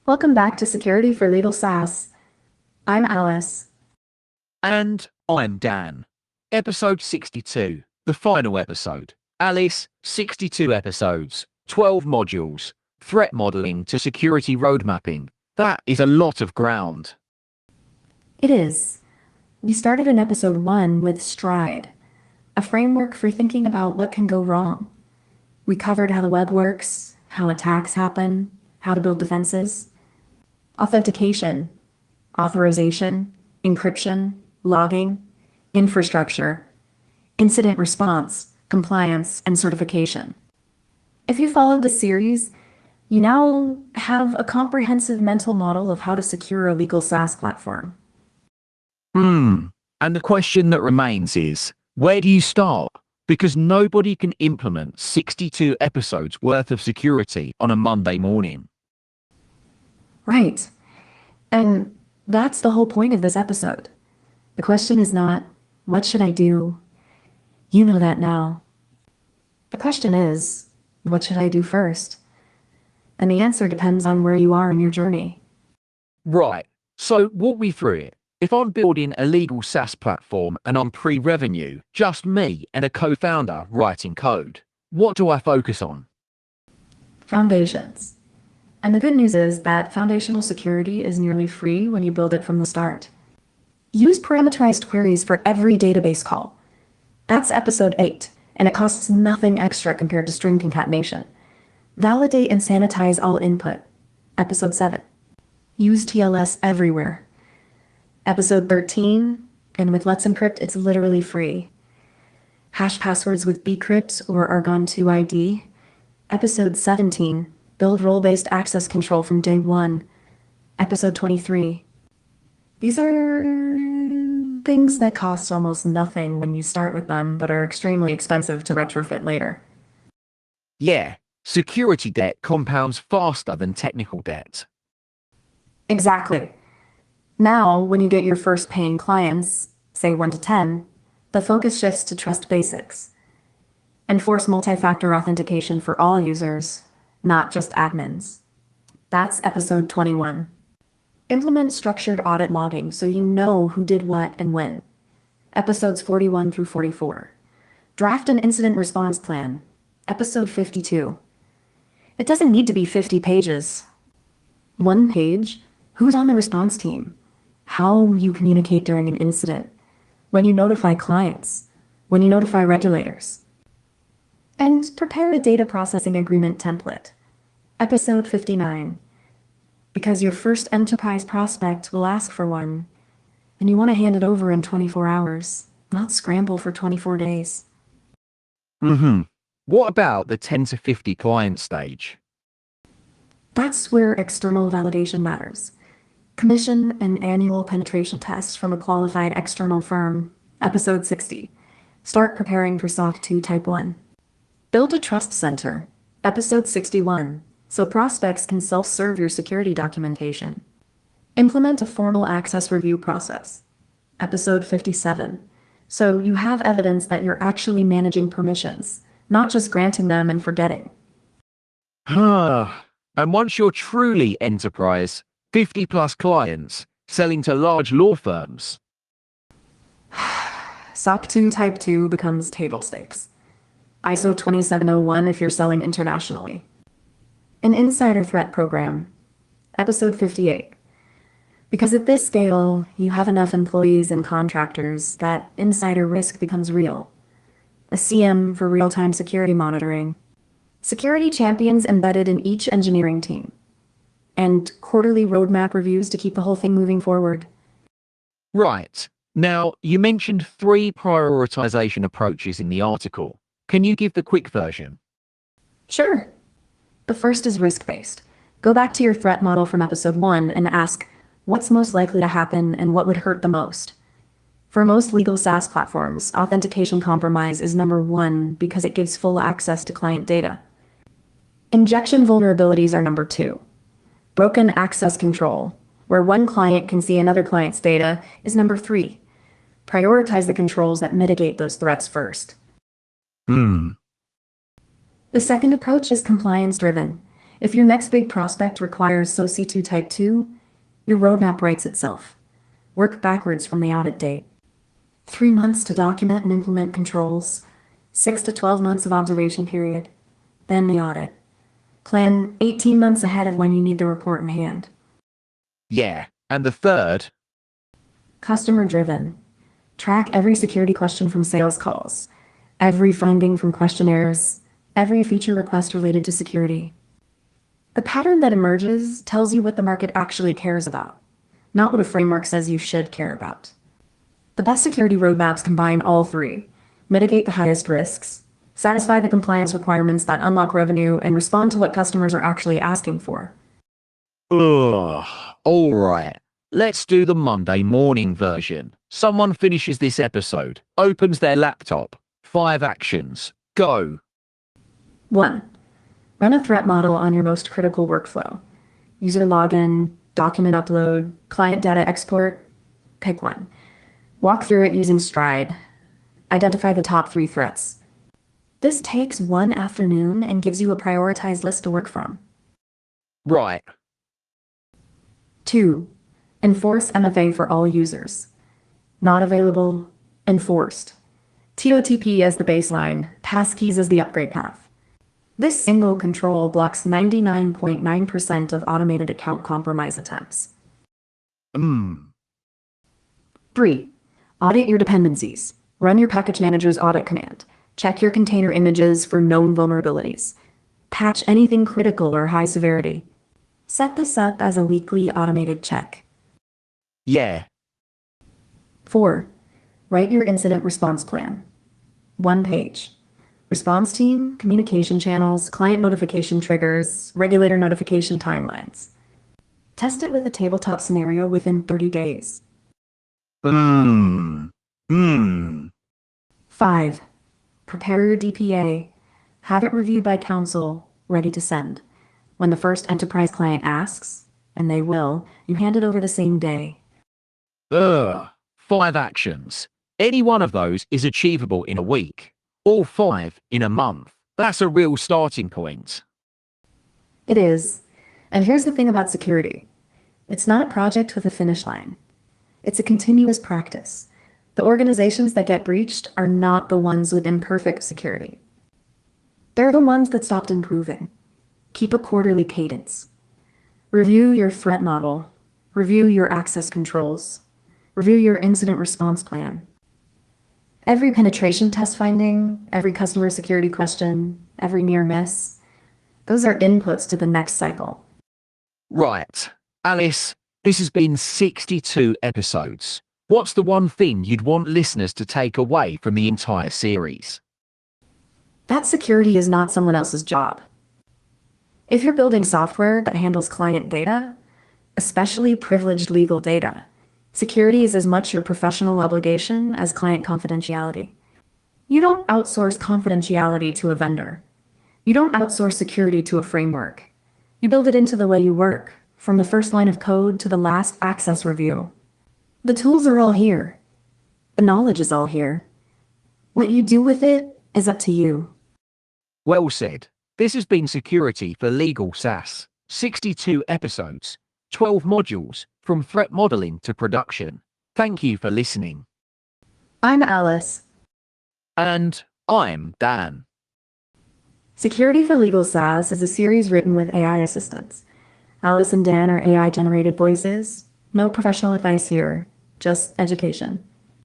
Welcome back to Security for Legal SaaS. I'm Alice. And I'm Dan. Episode 62, the final episode. Alice, 62 episodes, 12 modules, threat modeling to security road mapping. That is a lot of ground. It is. We started in episode 1 with Stride, a framework for thinking about what can go wrong. We covered how the web works, how attacks happen, how to build defenses, authentication, authorization, encryption, logging, infrastructure, incident response, compliance, and certification. If you followed the series, you now have a comprehensive mental model of how to secure a legal SaaS platform. And the question that remains is, where do you start? Because nobody can implement 62 episodes worth of security on a Monday morning. Right. And that's the whole point of this episode. The question is not, what should I do? You know that now. The question is, what should I do first? And the answer depends on where you are in your journey. Right. So walk me through it. If I'm building a legal SaaS platform and I'm pre-revenue, just me and a co-founder writing code, what do I focus on? Foundations. And the good news is that foundational security is nearly free when you build it from the start. Use parameterized queries for every database call. That's episode 8, and it costs nothing extra compared to string concatenation. Validate and sanitize all input. Episode 7. Use TLS everywhere. Episode 13, and with Let's Encrypt, it's literally free. Hash passwords with bcrypt or Argon2 ID. Episode 17, build role-based access control from day 1. Episode 23. These are things that cost almost nothing when you start with them, but are extremely expensive to retrofit later. Yeah, security debt compounds faster than technical debt. Exactly. Now, when you get your first paying clients, say 1 to 10, the focus shifts to trust basics. Enforce multi-factor authentication for all users, not just admins. That's episode 21. Implement structured audit logging so you know who did what and when. Episodes 41 through 44. Draft an incident response plan. Episode 52. It doesn't need to be 50 pages. 1 page. Who's on the response team? How you communicate during an incident, when you notify clients, when you notify regulators. And prepare a data processing agreement template. Episode 59. Because your first enterprise prospect will ask for one, and you want to hand it over in 24 hours, not scramble for 24 days. What about the 10 to 50 client stage? That's where external validation matters. Commission an annual penetration test from a qualified external firm. Episode 60. Start preparing for SOC 2 Type 1. Build a trust center. Episode 61. So prospects can self-serve your security documentation. Implement a formal access review process. Episode 57. So you have evidence that you're actually managing permissions, not just granting them and forgetting. And once you're truly enterprise, 50 plus clients, selling to large law firms. SOC 2 Type 2 becomes table stakes. ISO 2701 if you're selling internationally. An insider threat program. Episode 58. Because at this scale, you have enough employees and contractors that insider risk becomes real. A CM for real-time security monitoring. Security champions embedded in each engineering team. And quarterly roadmap reviews to keep the whole thing moving forward. Right. Now, you mentioned 3 prioritization approaches in the article. Can you give the quick version? Sure. The first is risk-based. Go back to your threat model from episode 1 and ask, what's most likely to happen and what would hurt the most? For most legal SaaS platforms, authentication compromise is number 1 because it gives full access to client data. Injection vulnerabilities are number 2. Broken access control, where one client can see another client's data, is number 3. Prioritize the controls that mitigate those threats first. The second approach is compliance-driven. If your next big prospect requires SOC 2 Type 2, your roadmap writes itself. Work backwards from the audit date. 3 months to document and implement controls, 6 to 12 months of observation period, then the audit. Plan 18 months ahead of when you need the report in hand. Yeah, and the third? Customer driven. Track every security question from sales calls, every finding from questionnaires, every feature request related to security. The pattern that emerges tells you what the market actually cares about, not what a framework says you should care about. The best security roadmaps combine all three: mitigate the highest risks, satisfy the compliance requirements that unlock revenue, and respond to what customers are actually asking for. Ugh, alright. Let's do the Monday morning version. Someone finishes this episode, opens their laptop. 5 actions. Go. 1. Run a threat model on your most critical workflow. User login, document upload, client data export. Pick one. Walk through it using Stride. Identify the top 3 threats. This takes 1 afternoon and gives you a prioritized list to work from. Right. 2. Enforce MFA for all users. Not available, enforced. TOTP as the baseline, passkeys as the upgrade path. This single control blocks 99.9% of automated account compromise attempts. 3. Audit your dependencies. Run your package manager's audit command. Check your container images for known vulnerabilities. Patch anything critical or high severity. Set this up as a weekly automated check. Yeah. 4. Write your incident response plan. 1 page. Response team, communication channels, client notification triggers, regulator notification timelines. Test it with a tabletop scenario within 30 days. 5. Prepare your DPA. Have it reviewed by counsel, ready to send. When the first enterprise client asks, and they will, you hand it over the same day. 5 actions. Any one of those is achievable in a week. All 5 in a month. That's a real starting point. It is. And here's the thing about security. It's not a project with a finish line. It's a continuous practice. The organizations that get breached are not the ones with imperfect security. They're the ones that stopped improving. Keep a quarterly cadence. Review your threat model. Review your access controls. Review your incident response plan. Every penetration test finding, every customer security question, every near miss, those are inputs to the next cycle. Right. Alice, this has been 62 episodes. What's the one thing you'd want listeners to take away from the entire series? That security is not someone else's job. If you're building software that handles client data, especially privileged legal data, security is as much your professional obligation as client confidentiality. You don't outsource confidentiality to a vendor. You don't outsource security to a framework. You build it into the way you work, from the first line of code to the last access review. The tools are all here. The knowledge is all here. What you do with it is up to you. Well said. This has been Security for Legal SaaS. 62 episodes, 12 modules, from threat modeling to production. Thank you for listening. I'm Alice. And I'm Dan. Security for Legal SaaS is a series written with AI assistants. Alice and Dan are AI-generated voices. No professional advice here, just education.